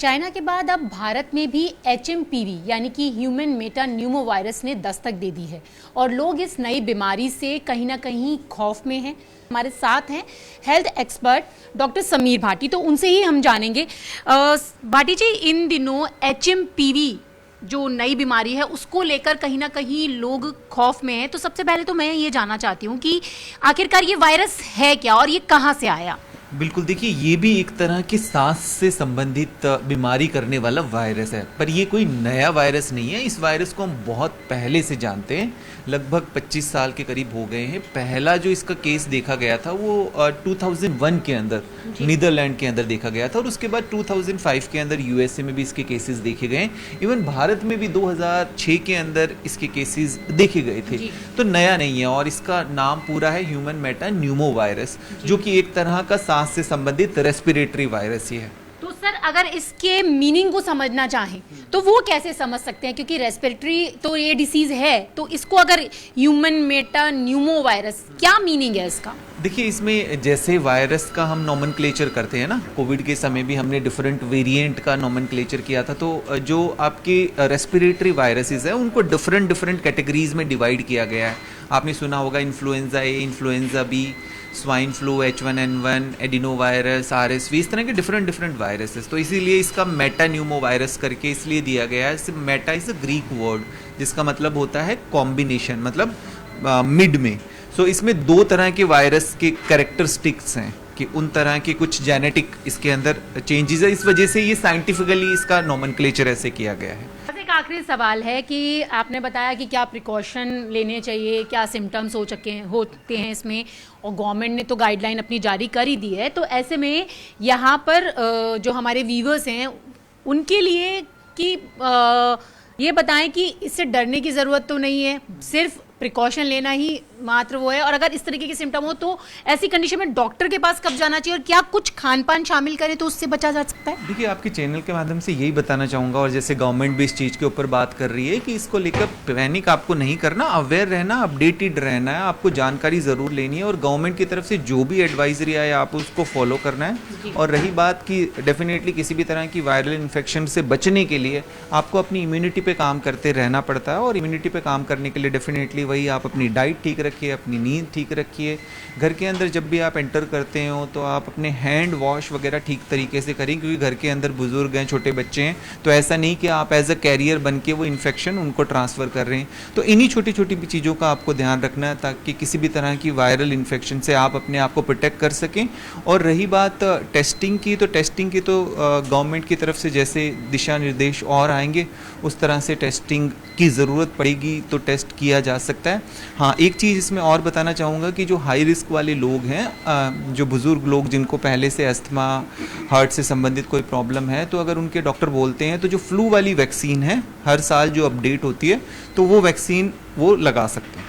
China के बाद अब भारत में भी HMPV यानी कि ह्यूमन मेटा न्यूमो वायरस ने दस्तक दे दी है और लोग इस नई बीमारी से कहीं ना कहीं खौफ में हैं। हमारे साथ हैं health expert doctor Sameer Bhati, तो उनसे ही हम जानेंगे। भाटी जी, इन दिनों HMPV जो नई बीमारी है उसको लेकर कहीं ना कहीं लोग खौफ में हैं, तो सबसे पहले तो मैं ये जानना चाहती हूँ कि आखिरकार ये वायरस है क्या और ये कहाँ से आया। बिल्कुल, देखिए ये भी एक तरह की सांस से संबंधित बीमारी करने वाला वायरस है, पर ये कोई नया वायरस नहीं है। इस वायरस को हम बहुत पहले से जानते हैं, लगभग 25 साल के करीब हो गए हैं। पहला जो इसका केस देखा गया था वो 2001 के अंदर नीदरलैंड के अंदर देखा गया था और उसके बाद 2005 के अंदर USA में भी इसके केसेस देखे गए। इवन भारत में भी 2006 के अंदर इसके केसेस देखे गए थे, तो नया नहीं है। और इसका नाम पूरा है ह्यूमन मेटा न्यूमो वायरस, जो कि एक तरह का सांस से संबंधित रेस्पिरेटरी वायरस ही है। तो सर, अगर इसके मीनिंग को समझना चाहें तो वो कैसे समझ सकते हैं, क्योंकि रेस्पिरेटरी तो ये डिसीज है, तो इसको अगर ह्यूमन मेटा न्यूमो वायरस, क्या मीनिंग है इसका? देखिए, इसमें जैसे वायरस का हम नॉमेनक्लेचर करते हैं ना, कोविड के समय भी हमने डिफरेंट वेरिएंट का नॉमेनक्लेचर किया था, तो जो आपके रेस्पिरेटरी वायरसेस है उनको डिफरेंट कैटेगरीज में डिवाइड किया गया है। आपने सुना होगा influenza A, influenza B, swine flu, H1N1, adenovirus, RSV, इस तरह के डिफरेंट वायरसेस। तो इसीलिए इसका मेटा न्यूमो वायरस करके इसलिए दिया गया है। Meta is a Greek word जिसका मतलब होता है कॉम्बिनेशन, मतलब मिड में। सो इसमें दो तरह के वायरस के कैरेक्टरिस्टिक्स हैं कि उन तरह के कुछ जेनेटिक इसके अंदर चेंजेस है, इस वजह से ये साइंटिफिकली इसका नॉमेनक्लेचर ऐसे किया गया है। एक आखिरी सवाल है कि आपने बताया कि क्या प्रिकॉशन लेने चाहिए, क्या सिम्टम्स होते हैं इसमें, और गवर्नमेंट ने तो गाइडलाइन अपनी जारी कर ही दी है, तो ऐसे में यहाँ पर जो हमारे व्यूअर्स हैं उनके लिए कि ये बताएं कि इससे डरने की ज़रूरत तो नहीं है, सिर्फ प्रिकॉशन लेना ही मात्र वो है, और अगर इस तरीके के सिम्टम हो तो ऐसी कंडीशन में डॉक्टर के पास कब जाना चाहिए और क्या कुछ खान पान शामिल करें तो उससे बचा जा सकता है? देखिए, आपके चैनल के माध्यम से यही बताना चाहूँगा, और जैसे गवर्नमेंट भी इस चीज़ के ऊपर बात कर रही है कि इसको लेकर पैनिक आपको नहीं करना, अवेयर रहना, अपडेटेड रहना है, आपको जानकारी ज़रूर लेनी है और गवर्नमेंट की तरफ से जो भी एडवाइजरी आए आप उसको फॉलो करना है। और रही बात कि डेफिनेटली किसी भी तरह की वायरल इन्फेक्शन से बचने के लिए आपको अपनी इम्यूनिटी पे काम करते रहना पड़ता है, और इम्यूनिटी पे काम करने के लिए डेफिनेटली वही आप अपनी डाइट ठीक रखिए, अपनी नींद ठीक रखिए। घर के अंदर जब भी आप एंटर करते हो तो आप अपने हैंड वॉश वगैरह ठीक तरीके से करें, क्योंकि घर के अंदर बुजुर्ग हैं, छोटे बच्चे हैं, तो ऐसा नहीं कि आप एज अ कैरियर बन के वो इन्फेक्शन उनको ट्रांसफ़र कर रहे हैं। तो इन्हीं छोटी छोटी चीज़ों का आपको ध्यान रखना है ताकि किसी भी तरह की वायरल इन्फेक्शन से आप अपने आप को प्रोटेक्ट कर सकें। और रही बात टेस्टिंग की, तो टेस्टिंग की तो गवर्नमेंट की तरफ से जैसे दिशा निर्देश और आएंगे उस तरह से टेस्टिंग की ज़रूरत पड़ेगी तो टेस्ट किया जा सकता है। हाँ, एक चीज़ इसमें और बताना चाहूँगा कि जो हाई रिस्क वाले लोग हैं, जो बुज़ुर्ग लोग जिनको पहले से अस्थमा, हार्ट से संबंधित कोई प्रॉब्लम है, तो अगर उनके डॉक्टर बोलते हैं तो जो फ्लू वाली वैक्सीन है हर साल जो अपडेट होती है, तो वो वैक्सीन वो लगा सकते हैं।